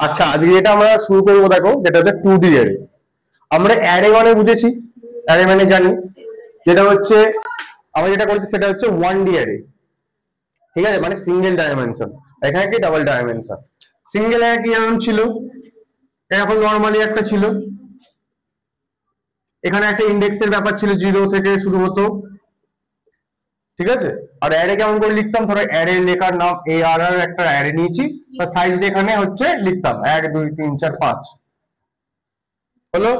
আচ্ছা, আজকে এটা আমরা শুরু করবো, দেখো, যেটা হচ্ছে 2D অ্যারে। আমরা অ্যারে মানে বুঝেছি, অ্যারে মানে জানি, যেটা হচ্ছে আমরা যেটা করছি সেটা হচ্ছে 1D অ্যারে। ঠিক আছে, মানে সিঙ্গেল ডাইমেনশন। এখানে কি ডাবল ডাইমেনশন। সিঙ্গেল অ্যারে কি যেমন ছিল, এখন নর্মালি একটা ছিল, এখানে একটা ইন্ডেক্সের ব্যাপার ছিল, 0 থেকে শুরু হতো। ঠিক আছে, আর অ্যারে কেমন করে লিখতাম, ধরো অ্যারে লেখার নাম ARR, একটা অ্যারে নিয়েছি, তার সাইজ এখানে হচ্ছে লিখতাম 1 2 3 4 5 হলো।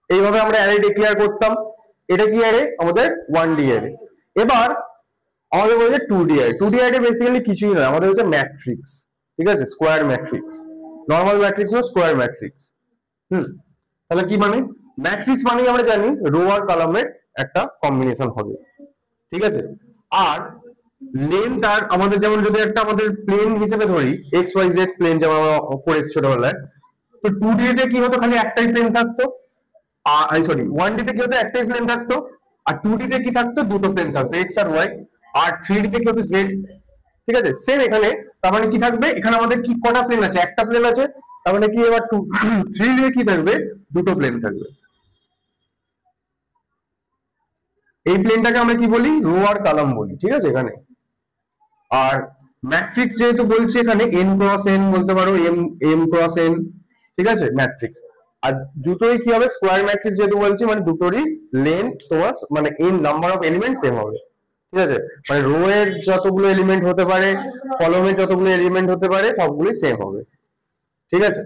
এইভাবে আমরা অ্যারে ডিক্লেয়ার করতাম। এটা কি অ্যারে, আমাদের 1D অ্যারে। এবার আমাদের বলছে 2D array. 2D array basically কিছুই নয়, আমাদের হচ্ছে ম্যাট্রিক্স। ঠিক আছে, স্কোয়ার ম্যাট্রিক্স, নর্মাল ম্যাট্রিক্স না, স্কোয়ার ম্যাট্রিক্স। তাহলে কি মানে, ম্যাট্রিক্স মানে আমরা জানি রো আর কলামের একটা কম্বিনেশন হবে। ঠিক আছে, আর লেন্থ আর আমাদের যেমন যদি একটা আমাদের প্লেন হিসেবে ধরি, XYZ প্লেন যেমন আমরা করেছি ছোটবেলায়, তো 2D তে কি হতো, খালি একটাই প্লেন থাকতো। আর সরি, 1D তে কি হতো, একটাই প্লেন থাকতো। আর 2D তে কি থাকতো, দুটো প্লেন থাকতো, X আর Y। আর 3D তে কি হতো, Z। ঠিক আছে, সেম এখানে। তার মানে কি থাকবে, এখানে আমাদের কি কটা প্লেন আছে, একটা প্লেন আছে। তার মানে কি এবার 3D তে কি থাকবে, দুটো প্লেন থাকবে। এই প্লেনটাকে আমরা কি বলি, রো আর কলাম বলি। ঠিক আছে, এখানে। আর ম্যাট্রিক্স যেহেতু বলছি, এখানে n ক্রস n বলতে পারো, m ক্রস n। ঠিক আছে, ম্যাট্রিক্স। আর দুটোই কি হবে, স্কোয়ার ম্যাট্রিক্স যেহেতু বলছি, মানে দুটোরই লেন্থ তোমার মানে n number of element same হবে। ঠিক আছে, মানে রো এর যতগুলো এলিমেন্ট হতে পারে, কলমের যতগুলো এলিমেন্ট হতে পারে, সবগুলোই সেম হবে। ঠিক আছে,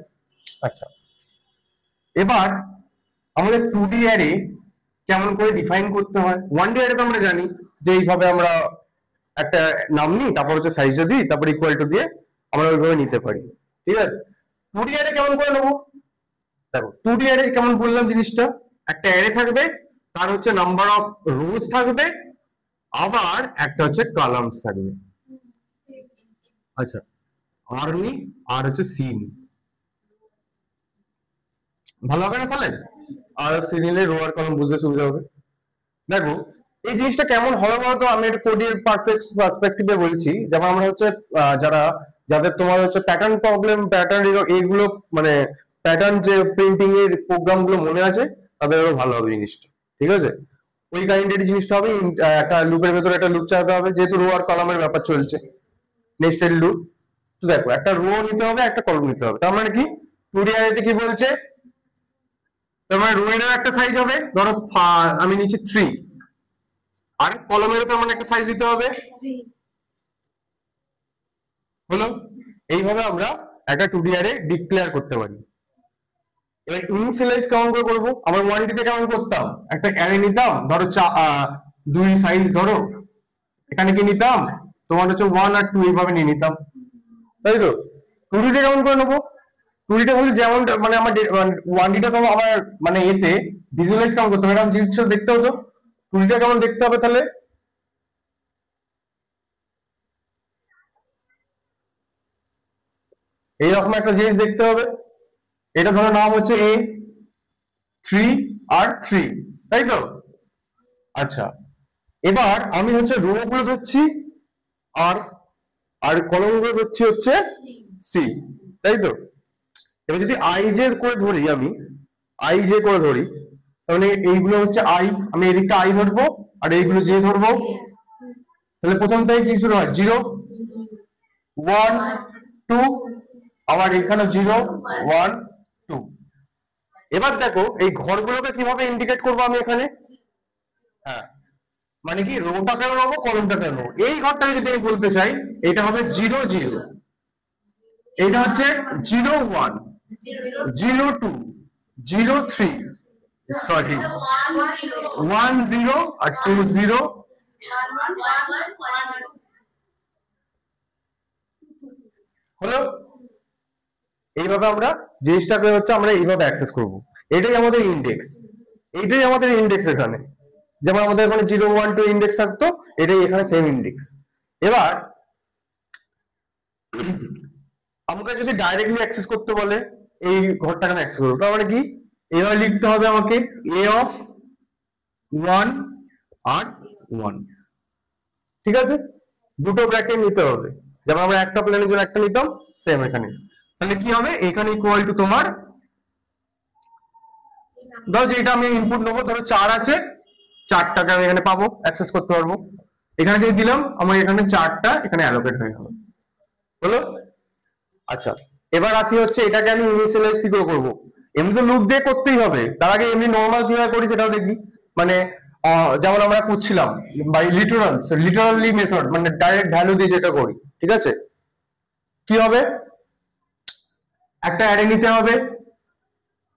আচ্ছা। এবার আমাদের 2D অ্যারে কেমন করে ডিফাইন করতে হয়। 1D অ্যারে তো আমরা জানি যে এইভাবে আমরা একটা নাম নিই, তারপর হচ্ছে সাইজটা দিই, তারপর ইকুয়াল টু দিয়ে আমরা ওইভাবে নিতে পারি। ঠিক আছে, 2D অ্যারে কেমন করে নেবো, দেখো 2D অ্যারে কেমন বললাম জিনিসটা, একটা অ্যারে থাকবে, তার হচ্ছে নাম্বার অফ রোজ থাকবে, আবার একটা হচ্ছে কলামস থাকবে। আচ্ছা, আর নি, আর হচ্ছে সি নি, ভালো হবে না তাহলে? আর সি নিলে রো আর কলাম বুঝতে সুবিধা হবে। দেখো এই জিনিসটা কেমন হবে বলতো, আমি একটা কোডের পারফেক্ট পার্সপেক্টিভে বলছি। যেমন আমরা হচ্ছে যারা, যাদের তোমার হচ্ছে প্যাটার্ন প্রবলেম, প্যাটার্ন এইগুলো মানে প্যাটার্ন যে প্রিন্টিং এর প্রোগ্রাম গুলো মনে আছে, তাদের আরো ভালো হবে জিনিসটা। ঠিক আছে, ওই কাইন্ডের জিনিসটা হবে। একটা লুপের ভেতরে একটা লুপ চালাতে হবে, যেহেতু রো আর কলামের ব্যাপার চলছে, নেক্সটের লুপ। তো দেখো, একটা রো নিতে হবে, একটা কলম নিতে হবে। তার মানে কি, 2D অ্যারেতে কি বলছে, তার মানে রো এর একটা সাইজ হবে, ধরো আমি নিচ্ছি 3, আর কলমেরও তো মানে একটা সাইজ দিতে হবে। হলো, এইভাবে আমরা একটা 2D অ্যারে ডিক্লেয়ার করতে পারি। এবার ইনিশিয়ালাইজ কেমন করে করবো, আমরা 1D তে কেমন করতাম, একটা অ্যারে নিতাম, ধরো 2 সাইজ ধরো, এখানে কি নিতাম, তোমার হচ্ছে 1 আর 2 এইভাবে নিয়ে নিতাম, তাই তো। 2D তে কেমন করে নেবো, 2D তে বলি যেমন মানে আমার 1D টা তো আমার মানে এতে ভিজুয়ালাইজ কেমন করতে হবে, এরকম জিনিসটা দেখতে হতো। 2D টা কেমন দেখতে হবে তাহলে, এইরকম একটা জিনিস দেখতে হবে। এটা ধরো নাম হচ্ছে A3 আর 3, তাই তো। আচ্ছা, এবার আমি হচ্ছে রো গুলো ধরছি আর আর কলম গুলো ধরছি হচ্ছে সি, তাই তো। এবার যদি আই জে করে ধরি, আমি আই জে করে ধরি, তাহলে এইগুলো হচ্ছে আই, আমি এদিকটা আই ধরবো আর এইগুলো জে ধরবো। তাহলে প্রথম থেকে কি শুরু হয়, 0 1 2, আবার এখানে 0 1 2। এবার দেখো এই ঘরগুলোকে কিভাবে ইন্ডিকেট করবো আমি এখানে, হ্যাঁ, মানে কি রোটা কেন নেবো, কলমটা কেন নেবো। এই ঘরটাকে যদি আমি বলতে চাই, এটা হবে 0 0, এটা হচ্ছে 0 1 0 2 0 3, সরি 1 0 আর 2 0। হলো, এইভাবে আমরা জিনিসটাকে হচ্ছে আমরা এইভাবে অ্যাক্সেস করব। এটাই আমাদের ইন্ডেক্স, এইটাই আমাদের ইন্ডেক্স এখানে। যেমন আমাদের এখানে 0 1 2 ইন্ডেক্স থাকতো, এটাই এখানে সেম ইন্ডেক্স। এবার আমাকে যদি ডাইরেক্টলি অ্যাক্সেস করতে বলে, এই ঘরটাকে আমি অ্যাক্সেস করবো, তার মানে কি, এভাবে লিখতে হবে আমাকে, এ অফ 1 আর 1। ঠিক আছে, দুটো ব্র্যাকেট নিতে হবে, যেমন আমরা একটা প্লেনের জন্য একটা নিতাম, সেম এখানে তাহলে কি হবে, এখানে ইকুয়াল টু তোমার, ধরো যেটা আমি ইনপুট নেবো, ধরো 4 আছে, 4টাকে আমি এখানে পাবো, অ্যাক্সেস করতে পারবো। এখানে যদি দিলাম, আমার এখানে 4টা এখানে অ্যালোকেট হয়ে গেল, হলো। আচ্ছা, এবার আসি হচ্ছে এটাকে আমি ইনিশিয়ালাইজ কি করে করবো। এমনি তো লুপ দিয়ে করতেই হবে, তার আগে এমনি নর্মাল কিভাবে করি সেটাও দেখবি। মানে যেমন আমরা করছিলাম বাই লিটারালি মেথড, মানে ডাইরেক্ট ভ্যালু দিয়ে যেটা করি, ঠিক আছে। কি হবে, একটা অ্যারে নিতে হবে,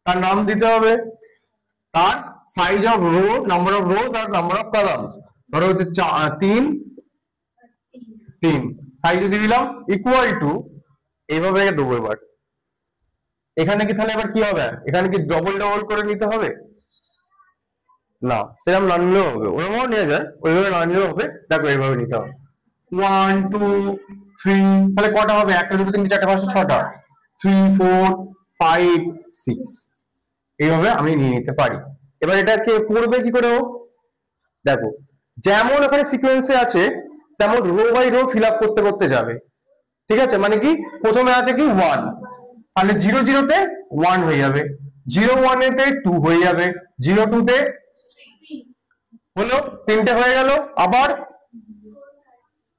তার নাম দিতে হবে, তার size of row, number of rows আর নাম্বার অফ কলামস, ধরো হচ্ছে 3 সাইজ যদি দিলাম ইকুয়াল টু, এইভাবে দেবো। এবার এখানে কি তাহলে এবার কি হবে, এখানে কি ডবল ডবল করে নিতে হবে না, সেরকম না নিলেও হবে, ওরকমও নেওয়া যায়, ওইভাবে না নিলেও হবে। দেখো এইভাবে নিতে হবে 1 2 3, তাহলে কটা হবে, 1 2 3 4 5 6টা, 3 4 5 6, এইভাবে আমি নিয়ে নিতে পারি। এবার এটাকে পড়বে কি করে ও, দেখো যেমন এখানে সিকোয়েন্সে আছে তেমন row by row fill up করতে করতে যাবে, ঠিক আছে। মানে কি প্রথমে আছে কি 1, তাহলে 0 0 তে 1 হয়ে যাবে, 0 1 তে 2 হয়ে যাবে, 0 2 তে হলো 3টে হয়ে গেল, আবার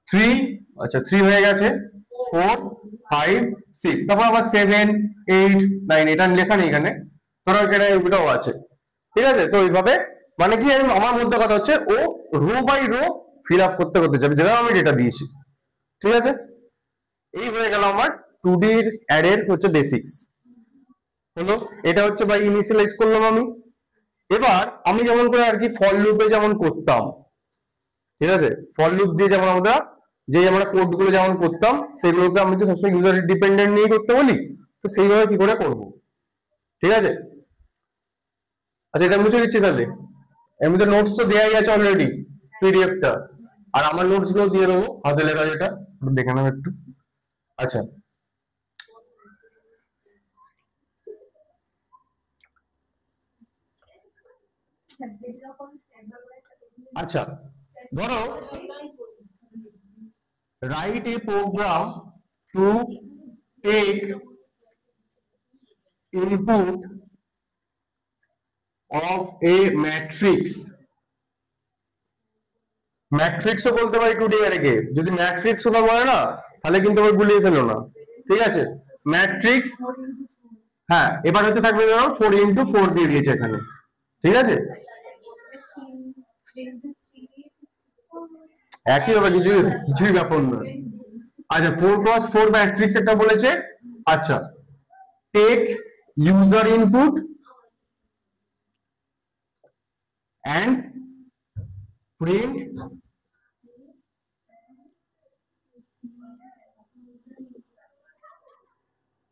3, আচ্ছা 3 হয়ে গেছে, 4 5 6, তারপর আবার 7 8 9, এটা লেখা নেই এখানে, ধরো এখানে ওটাও আছে, ঠিক আছে। তো এইভাবে মানে কি আমার মধ্যে কথা হচ্ছে ও row by row fill up করতে করতে যাবে, যেটা আমি ডেটা দিয়েছি, ঠিক আছে। এই হয়ে গেল আমার 2D এর অ্যারের হচ্ছে বেসিক্স, হলো। এটা হচ্ছে বাই ইনিশিয়ালাইজ করলাম আমি। এবার আমি যেমন করে আর কি ফর লুপে যেমন করতাম, ঠিক আছে, ফর লুপ দিয়ে যেমন আমরা কোড গুলো যেমন করতাম, সেগুলোকে আমি তো সবসময় ইউজার ডিপেন্ডেন্ট নিয়ে করতে বলি, তো সেইভাবে কি করে করব, ঠিক আছে। আচ্ছা, এটা মুছে দিচ্ছি তাহলে, এমনিতে নোটস তো দেয়াই আছে অলরেডি, পিডিএফটা, আর আমার নোটস গুলো দিয়ে দেবো হাতে লেখা, যেটা দেখে নেবো একটু। আচ্ছা, আচ্ছা ধরো write a program to take input of a matrix, ম্যাট্রিক্সও বলতে পারি 2D অ্যারেকে, যদি ম্যাট্রিক্স ওটা বলে না তাহলে কিন্তু আবার গুলিয়ে ফেলো না, ঠিক আছে। ম্যাট্রিক্স, হ্যাঁ, এবার হচ্ছে থাকবে ধরো 4 into 4 দিয়ে দিয়েছে এখানে, ঠিক আছে। একই হবে, কিছুই ব্যাপার নয়। আচ্ছা, 4x4 ম্যাট্রিক্স একটা বলেছে। আচ্ছা, take user input and print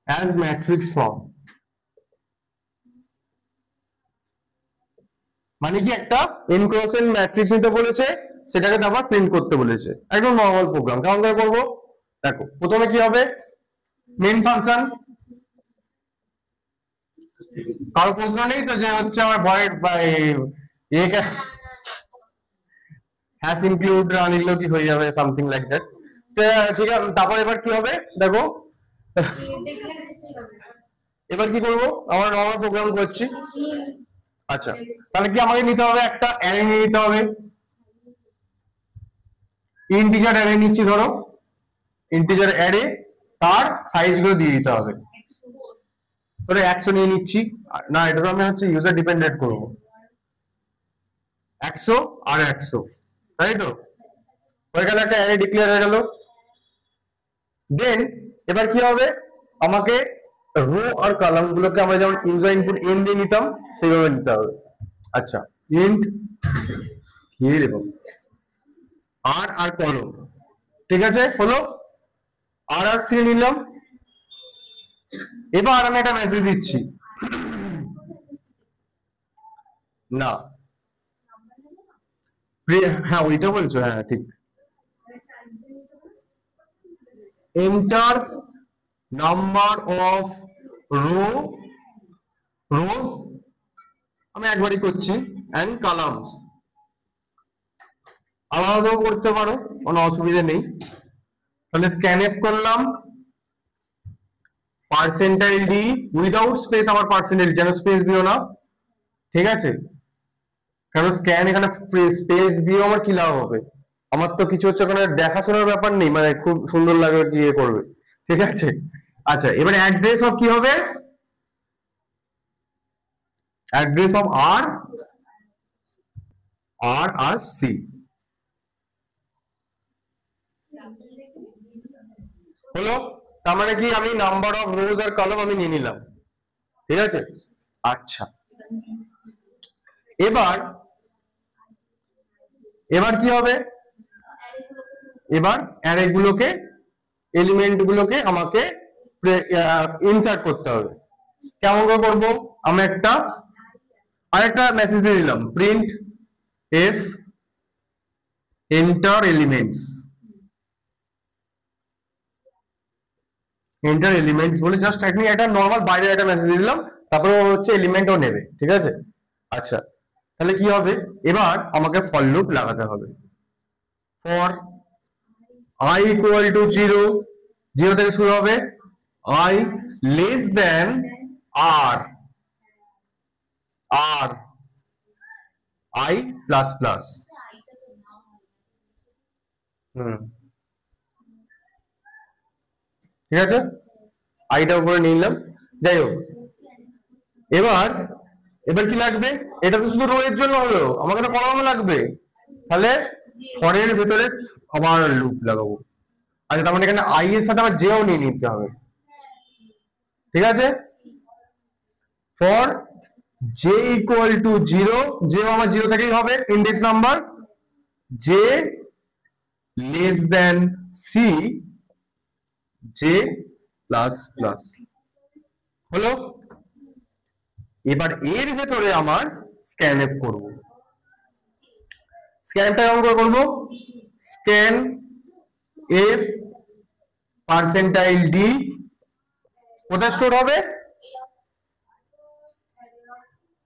as matrix form, মানে কি একটা এনক্লোজড ম্যাট্রিক্স নিতে বলেছে, সেটাকে আবার প্রিন্ট করতে বলেছে, একদম নরমাল প্রোগ্রাম। কেমন করে করবো, দেখো প্রথমে কি হবে, মেইন ফাংশন, কারো প্রশ্ন নেই তো যে হচ্ছে আমার ভয়েড বা একে হ্যাশ ইনক্লুড রান এগুলো কি হয়ে যাবে, সামথিং লাইক দ্যাট। ঠিক আছে, তারপর এবার কি হবে দেখো, এবার কি করবো, আমরা নরমাল প্রোগ্রাম করছি। আচ্ছা, তাহলে কি আমাকে নিতে হবে, একটা অ্যারে নিয়ে নিতে হবে, ইন্টিজার অ্যারে নিচ্ছি, ধরো ইন্টিজার অ্যারে, তার সাইজ গুলো দিয়ে দিতে হবে, ধরো 100 নিয়ে নিচ্ছি, না এটা তো আমি হচ্ছে ইউজার ডিপেন্ডেন্ট করবো, 100 আর 100, তাই তো হয়ে গেল, একটা অ্যারে ডিক্লেয়ার হয়ে গেল। দেন এবার কি হবে, আমাকে রো আর কলাম গুলোকে আমরা যেমন ইউজার ইনপুট এন দিয়ে নিতাম সেইভাবে নিতে হবে। আচ্ছা, ইন্ট কি দেব, আর কলম, ঠিক আছে, হলো। আর সি নিলাম। এবার আমি একটা মেসেজ দিচ্ছি, না হ্যাঁ ওইটা বলছো, হ্যাঁ ঠিক, এন্টার নাম্বার অফ রোজ, আমি একবারই করছি, এন্ড কলামস, আলাদাও করতে পারো, কোনো অসুবিধা নেই। তাহলে স্ক্যানএফ করলাম, পার্সেন্টাইল ডি উইদাউট স্পেস, আবার পার্সেন্টাইল, যেন স্পেস দিও না, ঠিক আছে? কারণ স্ক্যান এখানে স্পেস দিয়েও আমার কি লাভ হবে? আমার তো কিছু হচ্ছে ওখানে দেখাশোনার ব্যাপার নেই, মানে খুব সুন্দর লাগে কি ইয়ে করবে, ঠিক আছে? আচ্ছা, এবারে অ্যাড্রেস অফ কি হবে? অ্যাড্রেস অফ আর আর সি হলো। তার মানে কি আমি নাম্বার অফ রোজ আর কলাম আমি নিয়ে নিলাম, ঠিক আছে? আচ্ছা, এবার এবার কি হবে? এবার অ্যারে গুলোকে, এলিমেন্ট গুলোকে আমাকে ইনসার্ট করতে হবে। কেমন করে করবো? আমি আরেকটা মেসেজ দিয়ে দিলাম, print F enter elements, enter elements বলে জাস্ট একটা নর্মাল বাইরে একটা মেসেজ দিয়ে দিলাম, তারপরে হচ্ছে এলিমেন্টও নেবে, ঠিক আছে? আচ্ছা, তাহলে কি হবে? এবার আমাকে ফর লুপ লাগাতে হবে। ফর i ইকুয়াল টু 0, 0 থেকে শুরু হবে, i less then r, r i plus plus, ঠিক আছে? আইটা উপরে নিয়ে নিলাম। যাই হোক, এবার এবার কি লাগবে? এটা তো শুধু রো এর জন্য হলো, আমাকে তো কলামও লাগবে, তাহলে ফরের ভেতরে আবার লুপ লাগাবো। আচ্ছা, তার মানে এখানে আই এর সাথে আবার জেও নিয়ে নিতে হবে, ঠিক আছে? For j equal to 0, j আমার 0 থেকেই হবে, index number, j less than c, j plus plus, হলো। এবার এর ভেতরে আমার স্ক্যানএফ করব। স্ক্যানটা কেমন করে করবো? স্ক্যান এফ পার্সেন্টাইল ডি কোথায় স্টোর হবে?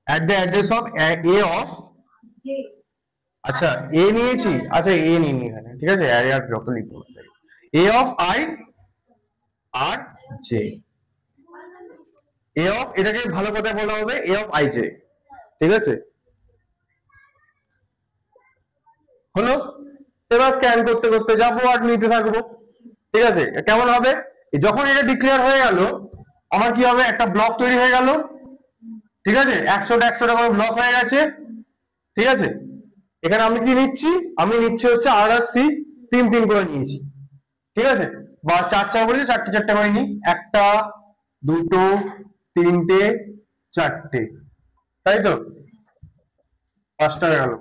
at the address of a of, আচ্ছা এ নিয়েছি, আচ্ছা এ নিয়ে নি এখানে, ঠিক আছে? অ্যারে আর যত লিখবো, a of i R j, a of, এটাকে ভালো কথা বলা হবে a of i j, ঠিক আছে? হলো। এবার স্ক্যান করতে করতে যাবো আর নিতে থাকবো, ঠিক আছে? কেমন হবে? যখন এটা ডিক্লেয়ার হয়ে গেল, আমার কি হবে? একটা ব্লক তৈরি হয়ে গেল, ঠিক আছে? 100টা করে ব্লক হয়ে গেছে, ঠিক আছে? এখানে আমি কি নিচ্ছি? আমি নিচ্ছি হচ্ছে আর আর সি 3 করে নিয়েছি, ঠিক আছে? বা 4 বলি, 4টে করে নিই, 1টা 2টো 3টে 4টে, তাই তো? 5টা হয়ে গেল।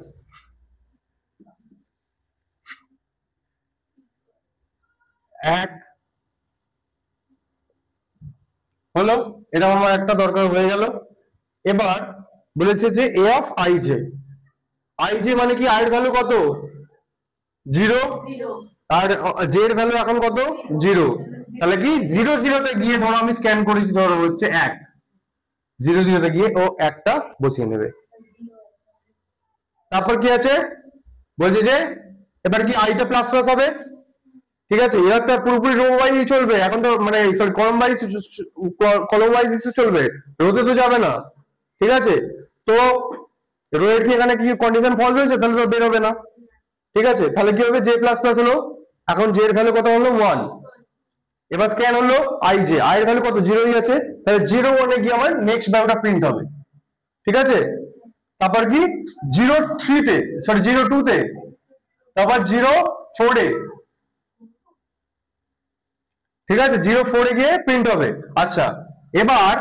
এক হলো, এটা আমার একটা দরকার হয়ে গেল। এবার বলেছে যে A of I J, I J মানে কি? আই এর ভ্যালু কত? 0, আর জে এর ভ্যালু এখন কত? 0। তাহলে কি 0 0 তে গিয়ে ধরো আমি স্ক্যান করেছি, ধরো হচ্ছে 1, 0 0 তে গিয়ে ও একটা বসিয়ে নেবে। তারপর কি আছে? বলছে যে এবার কি আইটা প্লাস প্লাস হবে, ঠিক আছে? এবার তো পুরোপুরি রো ওয়াইজ চলবে, এখন তো মানে সরি কলম ওয়াইজ চলবে, রোতে তো যাবে না, ঠিক আছে? তো রো এর কি এখানে কি কন্ডিশন ফলস হয়েছে? তাহলে তো বের হবে না, ঠিক আছে? তাহলে কি হবে? জে প্লাস প্লাস হলো, এখন জে এর ভ্যালু কত হলো? 1। এবার স্ক্যান হলো আই জে, আই এর ভ্যালু কত? 0ই আছে, তাহলে 0 1 এ গিয়ে আমার নেক্সট ভ্যালুটা প্রিন্ট হবে, ঠিক আছে? তারপর কি 0 3 তে, সরি 0 2 তে, তারপর 0 4 এ, ঠিক আছে? 0 4 এ গিয়ে প্রিন্ট হবে। আচ্ছা, এবার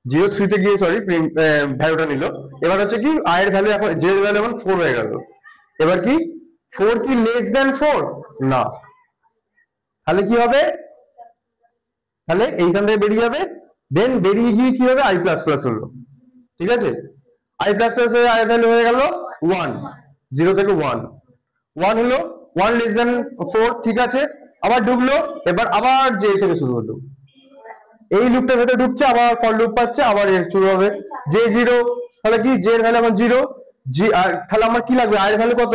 0 3 তে গিয়ে সরি প্রিন্ট ভ্যালুটা নিল। এবার হচ্ছে কি আই এর ভ্যালু এখন, জে এর ভ্যালু এখন 4 হয়ে গেল। এবার কি 4 কি লেস দেন 4? না। তাহলে কি হবে? তাহলে এইখান থেকে বেরিয়ে যাবে, দেন বেরিয়ে গিয়ে কি হবে? আই প্লাস প্লাস হলো, ঠিক আছে? আই প্লাস প্লাস হয়ে আই ভ্যালু হয়ে গেল 1, 0 থেকে 1 হলো, 1 লেস দেন 4, ঠিক আছে? আবার ঢুকলো, এবার আবার জে থেকে শুরু হলো, এই লুপটার ভেতরে ঢুকছে, আবার ফর লুপ পাচ্ছে, আবার এর শুরু হবে জে 0, তাহলে কি জে এর ভ্যালু এখন 0, জি আর তাহলে আমার কি লাগবে? আই এর ভ্যালু কত?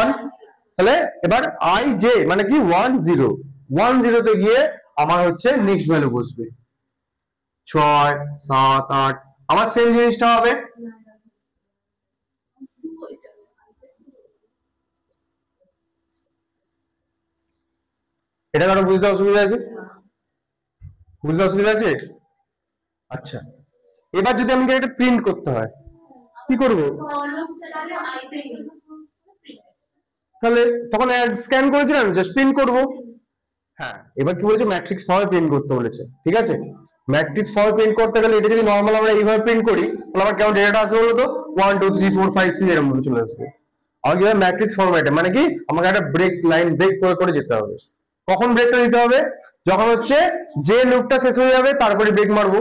1, তাহলে এবার আই জে মানে কি 1 0, 10 তে গিয়ে আমার হচ্ছে নেক্সট ভ্যালু বসবে 6 7 8 আমার সেম জিনিসটা হবে। এটা কারো বুঝতে অসুবিধা আছে? বুঝতে অসুবিধা আছে? আচ্ছা, এবার যদি আমাকে এটা প্রিন্ট করতে হয় কি করব? তাহলে তখন স্ক্যান করেছিলাম, জাস্ট প্রিন্ট করব। হ্যাঁ, এবার কি বলেছে, ম্যাট্রিক্স ফর্মে প্রিন্ট করতে বলেছে। ঠিক আছে, ম্যাট্রিক্স ফর্মে প্রিন্ট করতে গেলে এটা যদি নর্মাল আমরা এইভাবে প্রিন্ট করি তাহলে আমার কেমন ডেটা আসবে বলতো? 1 2 3 4 5 6 এরকম ভাবে চলে আসবে। আর কি ম্যাট্রিক্স ফরম্যাটে মানে কি আমাকে একটা ব্রেক লাইন ব্রেক করে করে যেতে হবে। কখন ব্রেকটা দিতে হবে? যখন হচ্ছে যে লুপটা শেষ হয়ে যাবে তারপরে ব্রেক মারবো।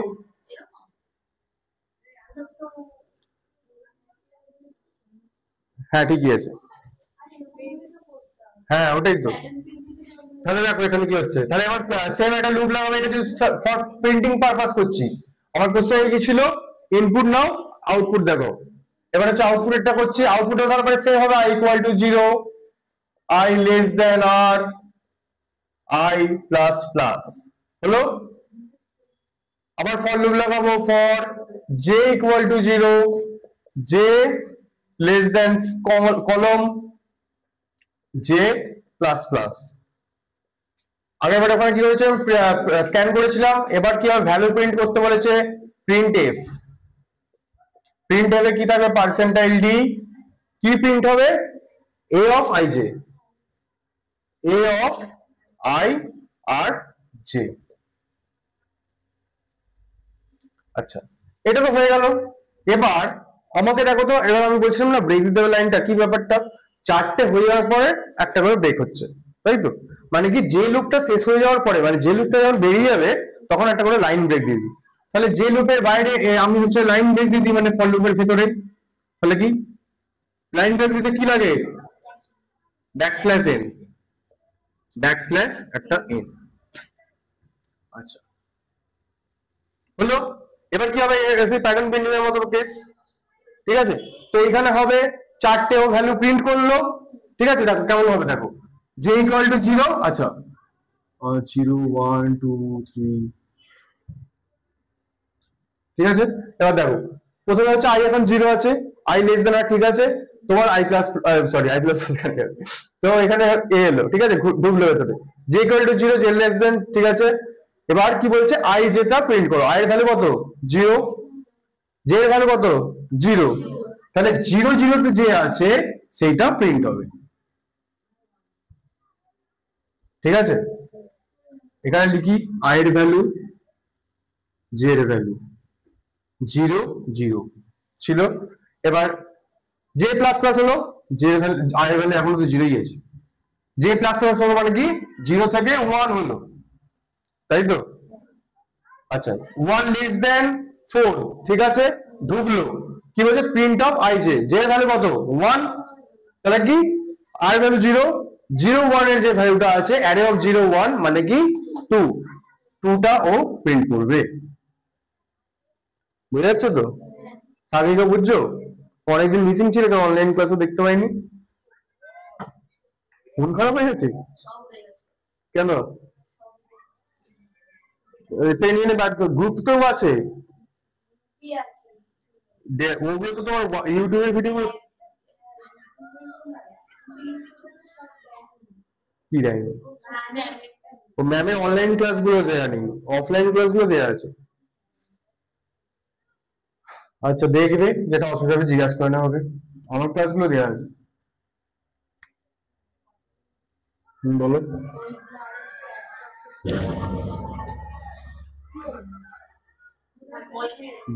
হ্যাঁ ঠিকই আছে। হ্যাঁ ওটাই তো। তাহলে দেখো এখানে কি হচ্ছে, তাহলে আমার সেম একটা লুপ লাগাবো, এটা ফর প্রিন্টিং পারপাস করছি। আমার কোশ্চেন কি ছিল? ইনপুট নাও আউটপুট দেখো। এবার হচ্ছে আউটপুটটা করছি, আউটপুট তারপরে সেম হবে i equal to 0, i less than r i plus plus হলো। আবার ফর লুপ লাগাবো, for j equal to 0, j less than column j plus plus. আগেরবার ওখানে কি হয়েছে, স্ক্যান করেছিলাম। এবার কি হবে, ভ্যালু প্রিন্ট করতে বলেছে, প্রিন্ট এফ। প্রিন্ট হবে কি থাকবে, পার্সেন্টাইল ডি। কি প্রিন্ট হবে? A of I J, A of I আর জে। আচ্ছা, এটা তো হয়ে গেল। এবার আমাকে দেখো তো, এবার আমি বলছিলাম না ব্রেক দিতে হবে লাইনটা, কি ব্যাপারটা? চারটে হয়ে যাওয়ার পরে একটা করে ব্রেক হচ্ছে, তাই তো? মানে কি যে লুপটা শেষ হয়ে যাওয়ার পরে, মানে যে লুপটা যখন বেরিয়ে যাবে তখন একটা করে লাইন ব্রেক দিয়ে দিই। তাহলে যে লুপের বাইরে আমি হচ্ছে লাইন ব্রেক দিয়ে দিই, মানে ফর লুপের ভিতরে, তাহলে কি লাইন ব্রেক দিতে কি লাগে? ব্যাকস্ল্যাশ এন, ব্যাকস্ল্যাশ একটা এন। আচ্ছা হলো। এবার কি হবে, প্যাটার্ন প্রিন্টিং এর মতো কেস। ঠিক আছে, তো এখানে হবে চারটে ও ভ্যালু প্রিন্ট করলো। ঠিক আছে, দেখো কেমন হবে, দেখো j ইকুয়াল টু 0। আচ্ছা 0 1 2 3, ঠিক আছে। এবার দেখো প্রথমে হচ্ছে i এখন 0 আছে, i লেস দেন আর, ঠিক আছে। তোমার i plus, sorry i plus তো এখানে a এলো, ঠিক আছে, ঢুকলো ভেতরে। j equal to 0, j less দেন, ঠিক আছে। এবার কি বলছে, i যেটা প্রিন্ট করো, i এর ভ্যালু কত? 0, j এর ভ্যালু কত? 0। তাহলে 0 0 তে যে আছে সেইটা প্রিন্ট হবে। ঠিক আছে, এখানে লিখি i এর ভ্যালু, j এর ভ্যালু 0 0 ছিল। এবার j প্লাস প্লাস হলো, j এর ভ্যালু, i এর ভ্যালু এখনো তো 0ই আছে। j প্লাস প্লাস হলো মানে কি 0 থেকে 1 হলো, তাই তো? আচ্ছা 1 লেস দেন 4, ঠিক আছে, ঢুকলো। কি বলছে, print of i j, j এর ভ্যালু কত? 1। তাহলে কি i এর ভ্যালু 0 0 1 এর যে ভ্যালুটা আছে, অ্যারে অফ 0 1 মানে কি 2, 2টা ও প্রিন্ট করবে। বুঝা যাচ্ছে তো? সাগরিকা বুঝছো? অনেকদিন মিসিং ছিল, অনলাইন ক্লাসও দেখতে পাইনি। মন খারাপ হয়ে যাচ্ছে কেন? টেনিনে গ্রুপ তো আছে, ওগুলো তো তোমার ইউটিউবের ভিডিও। কি দেয়নি? ও ম্যামের অনলাইন ক্লাস গুলো দেয়া নেই, অফলাইন ক্লাস গুলো দেয়া আছে। আচ্ছা দেখবে, যেটা অসুবিধা হবে জিজ্ঞাসা করে না হবে, আমার ক্লাস গুলো দেয়া আছে। বলো।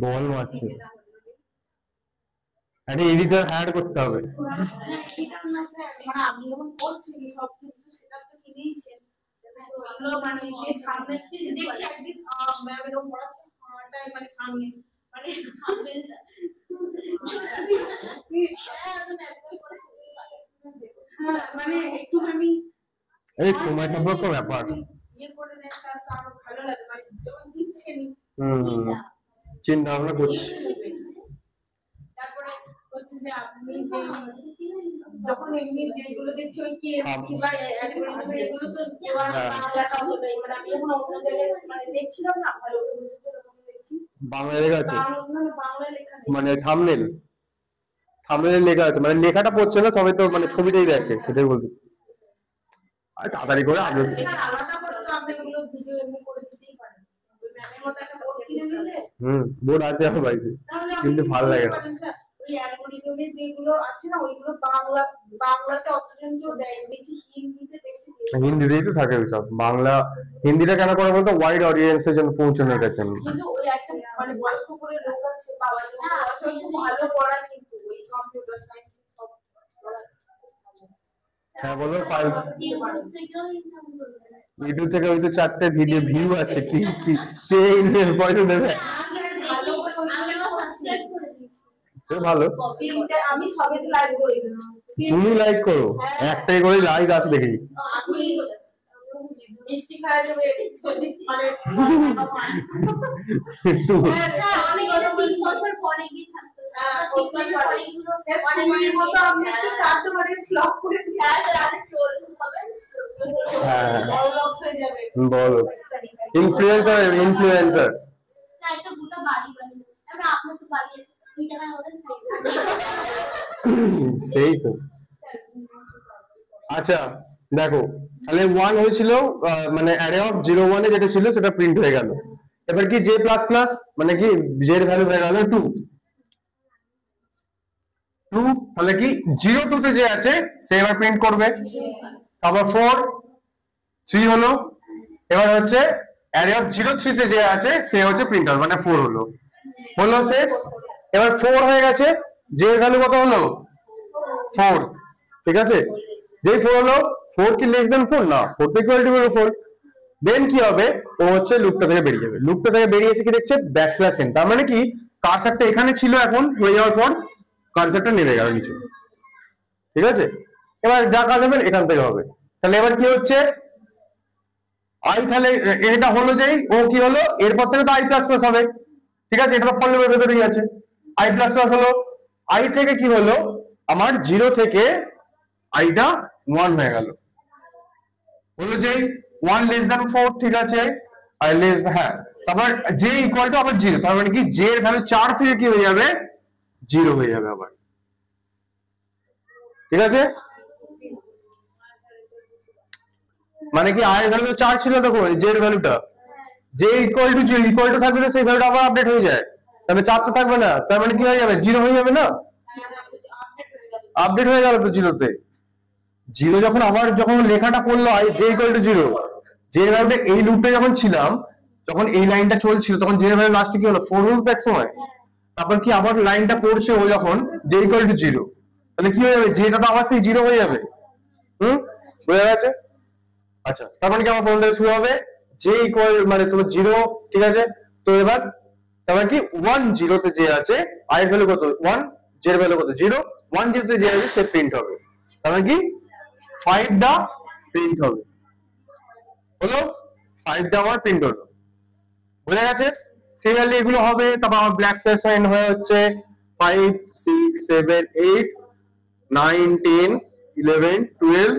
বল মারছে, একটা এডিটর অ্যাড করতে হবে। আমি যখন করছি সব কিছু সেটা তো কিনেইছেন, মানে যে সামনে দেখছি একদিন ম্যামের পড়াচ্ছে, আমারটাই মানে সামনে মানে মানে একটু আমি এই সময় সম্পর্ক ব্যাপার ইয়ে করে নেন, তো আরো ভালো লাগে, মানে যখন দিচ্ছেন চিন্তা ভাবনা করছি। তারপরে হচ্ছে যে আপনি যে যখন এমনি যেগুলো দেখছি ওই কি বা অ্যালগরিদম এগুলো তো এবার বাংলাটা হবে, মানে আমি এখন অন্য জায়গায় মানে দেখছিলাম না ভালো করে বুঝতে দেখছি বাংলা লেখা আছে, বাংলা লেখা মানে থাম্বনেল লেখা আছে, মানে লেখাটা পড়ছে না, সবাই তো মানে ছবিটাই দেখে, সেটাই বলছি। আর তাড়াতাড়ি করে আগে আলাদা করে তো আপনি এগুলো ভিডিও এমনি করে দিতেই পারেন, ওই ম্যামের মতো একটা বোর্ড কিনে নিলে। বোর্ড আছে আমার বাড়িতে, কিন্তু ভালো লাগে না। ওই অ্যালগরিদমে যেগুলো আছে না ওইগুলো বাংলাতে অতজন কেউ দেয় বেশি, হিন্দিতে বেশি, হিন্দিতেই তো থাকে সব, বাংলা হিন্দিটা কেন করে বলতো ওয়াইড অডিয়েন্সের জন্য পৌঁছানোর কাছে। কিন্তু ওই একটা মানে বয়স্ক করে লোক আছে বাবার জন্য খুব ভালো পড়ায়, কিন্তু ওই কম্পিউটার সায়েন্স সব হ্যাঁ বলো, ইউটিউব থেকে ওই তো 4টে ভিডিও ভিউ আছে, কি সেই পয়সা দেবে, ভালো। আমি সবেতে লাইক করি, তুমি লাইক করো, একটাই করে লাইক আছে দেখি। মিষ্টি খাওয়া যাবে মানে বলো ইনফ্লুয়েন্সার সেই তো। আচ্ছা দেখো, তাহলে 1 হয়েছিল, মানে অ্যারে অফ 0 1 যেটা ছিল সেটা প্রিন্ট হয়ে গেল। এবার কি জে প্লাস প্লাস, মানে কি জে এর ভ্যালু হয়ে গেল 2, তাহলে কি 0 2 তে যে আছে সে এবার প্রিন্ট করবে। তারপর 4 3 হলো, এবার হচ্ছে অ্যারে অফ 0 3 তে যে আছে সে হচ্ছে প্রিন্টার, মানে 4 হলো শেষ। এবার 4 হয়ে গেছে, জে এর ভ্যালু কত হলো 4, ঠিক আছে। যেই 4 হলো, 4 কি লেস দেন 4 না, 4 তো ইকুয়াল টু 4। দেন কি হবে, ও হচ্ছে লুপটা থেকে বেরিয়ে যাবে, লুপটা থেকে বেরিয়ে এসে কি দেখছে ব্যাকস্ল্যাশ n, তার মানে কি কার্সারটা এখানে ছিল, এখন হয়ে যাওয়ার পর কার্সারটা নেমে গেল নিচে, ঠিক আছে। এবার যা কাজ হবে এখান থেকে হবে। তাহলে এবার কি হচ্ছে আই, তাহলে এটা হলো যেই ও কি হলো, এরপর থেকে তো আই প্লাস প্লাস হবে, ঠিক আছে, এটা তো ফল লুপের ভেতরেই আছে। আই প্লাস প্লাস হলো, আই থেকে কি হলো আমার 0 থেকে আইটা 1 হয়ে গেল, হলো যে 1 লেস দ্যান 4, ঠিক আছে। আর লেস, হ্যাঁ, তারপর জে ইকুয়াল টু আবার 0, তার মানে কি জে এর ভ্যালু 4 থেকে কি হয়ে যাবে 0 হয়ে যাবে আবার, ঠিক আছে। মানে কি আই এর ভ্যালু 4 ছিল, দেখো জে এর ভ্যালুটা, জে ইকুয়াল টু থাকবে না, সেই ভ্যালুটা আবার আপডেট হয়ে যায়, তবে 4 তো থাকবে না, তার মানে কি হয়ে যাবে 0 হয়ে যাবে না, আপডেট হয়ে গেল তো 0 তে। 0 যখন আবার যখন লেখাটা পড়লো আই জে ইকুয়াল টু 0, যে ভ্যালুটা এই লুপে যখন ছিলাম, যখন এই লাইনটা চলছিল তখন যে ভ্যালু লাস্টে কি হলো 4 হলো এক সময়, তারপর কি আবার লাইনটা পড়ছে ও যখন জে ইকুয়াল টু 0, তাহলে কি হয়ে যাবে যেটা তো আবার সেই 0 হয়ে যাবে। বুঝা গেছে? আচ্ছা, তারপরে কি আমার প্রবলেম শুরু হবে, জে ইকুয়াল মানে তোমার 0, ঠিক আছে। তো এবার তারপর কি 1 0 তে যে আছে আই এর ভ্যালু কত 1, জে এর ভ্যালু কত 0, 1 0 তে যে আছে সে প্রিন্ট হবে, তারপর কি 5 দা প্রিন্ট হবে, হলো 5 দা আমার প্রিন্ট হলো। বুঝা গেছে? সিরিয়ালি এগুলো হবে। তারপর আমার ব্ল্যাক সেকশন হয়ে হচ্ছে 5 6 7 8 9 10 11 12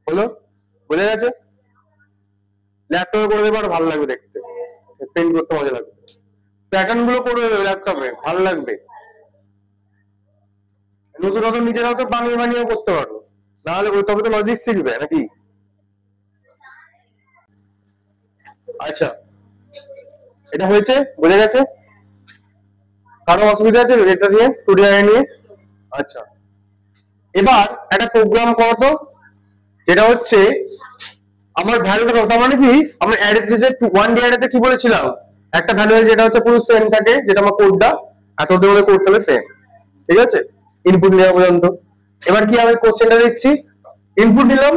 হলো। বুঝা গেছে? ল্যাপটপে করে দেবো, আর ভালো লাগবে দেখতে, প্রিন্ট করতে মজা লাগবে। প্যাটার্ন গুলো করে দেবে ল্যাপটপে, ভালো লাগবে। নতুন নতুন নিজেরাও তো বানিয়ে করতে পারো, নাহলে তবে তো লজিক শিখবে নাকি। আচ্ছা, এটা হয়েছে, বোঝা গেছে? কারো অসুবিধা আছে এটা নিয়ে, টুডিআই নিয়ে? আচ্ছা, এবার একটা প্রোগ্রাম করো তো, যেটা হচ্ছে আমার ভ্যালুটা কত, মানে কি আমরা অ্যারেতে যে 1D অ্যারেতে কি বলেছিলাম, একটা ভ্যালু যেটা হচ্ছে পুরো সেম থাকে, যেটা আমার কোডটা এত করে করতে হবে সেম, ঠিক আছে, ইনপুট নেওয়া পর্যন্ত। এবার কি আমি কোশ্চেনটা দিচ্ছি, ইনপুট দিলাম,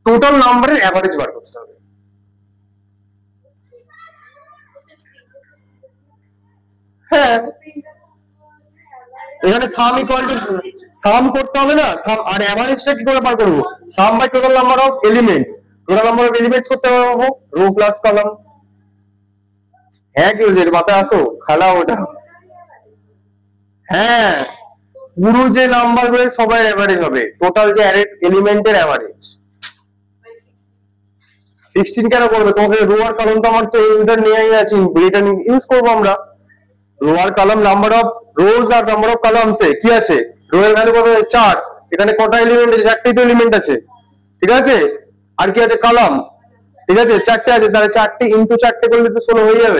টোটাল নাম্বারের অ্যাভারেজ বার করতে হবে। হ্যাঁ, এখানে সাম ইকুয়াল টু সাম করতে হবে না, সাম আর অ্যাভারেজটা কি করে বার করব, sum by total number of elements, total number of elements করতে পারবো, রো প্লাস কলাম। হ্যাঁ কি হয়েছে, মাথায় আসো, খেলা ওটা। হ্যাঁ, পুরো যে নাম্বার রয়েছে সবাই অ্যাভারেজ হবে, টোটাল যে এলিমেন্টের অ্যাভারেজ। 16 কেন করবে? তোমাকে রোয়ার কলম তো আমার তো এটা নিয়েই আছে, এটা ইউজ করবো আমরা। রোয়ার কলম নাম্বার অফ রোজ আর নাম্বার অফ কলামসে কি আছে? রো এর ভ্যালু কত? 4। এখানে কটা এলিমেন্ট আছে? 4টেই তো এলিমেন্ট আছে, ঠিক আছে। আর কি আছে? কলাম, ঠিক আছে, 4টে আছে, তাহলে 4টে ইনটু 4টে করলে তো 16 হয়ে যাবে।